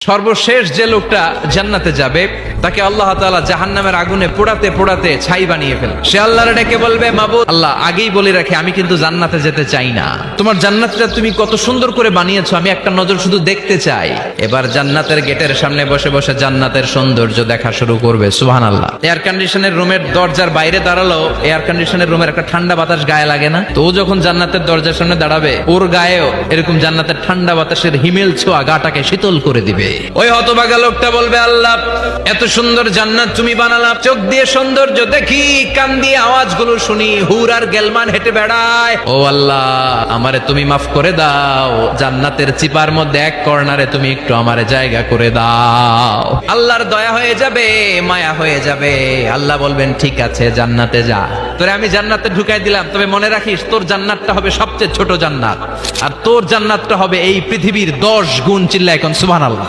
সর্বশেষ যে লোকটা জান্নাতে যাবে তাকে আল্লাহ তাআলা জাহান্নামের আগুনে পোড়াতে পোড়াতে ছাই বানিয়ে ফেলে। সে আল্লাহর ডেকে বলবে, মাবুদ আল্লাহ, আগেই বলে রাখি আমি কিন্তু জান্নাতে যেতে চাই না। তোমার জান্নাতটা তুমি কত সুন্দর করে বানিয়েছো, আমি একটা নজর শুধু দেখতে চাই। এবার জান্নাতের গেটের সামনে বসে বসে জান্নাতের সৌন্দর্য দেখা শুরু করবে। সুবহানাল্লাহ। এয়ার কন্ডিশনের রুমের দরজার বাইরে দাঁড়ালো, এয়ার কন্ডিশনের রুমের একটা ঠান্ডা বাতাস গায়ে লাগে না? তো ও যখন জান্নাতের দরজার সামনে দাঁড়াবে, ওর গায়েও এরকম জান্নাতের ঠান্ডা বাতাসের হিমেল ছোঁয়া গাটাকে শীতল করে দিবে। ওই হতভাগা লোকটা বলবে, আল্লাহ এত সুন্দর জান্নাত তুমি বানালাম, চোখ দিয়ে সৌন্দর্য দেখি, কান দিয়ে আওয়াজগুলো শুনি, হুর আর গেলমান হেঁটে বেড়ায়। ও আল্লাহ, আমারে তুমি মাফ করে দাও, জান্নাতের চিপার মধ্যে এক কর্নারে তুমি একটু আমারে জায়গা করে দাও। আল্লাহর দয়া হয়ে যাবে, মায়া হয়ে যাবে। আল্লাহ বলবেন, ঠিক আছে জান্নাতে যা, তোরে আমি জান্নাতে ঢুকাই দিলাম, তবে মনে রাখিস তোর জান্নাতটা হবে সবচেয়ে ছোট জান্নাত, আর তোর জান্নাতটা হবে এই পৃথিবীর 10 গুণ। চিল্লায় এখন সুবহানাল্লাহ।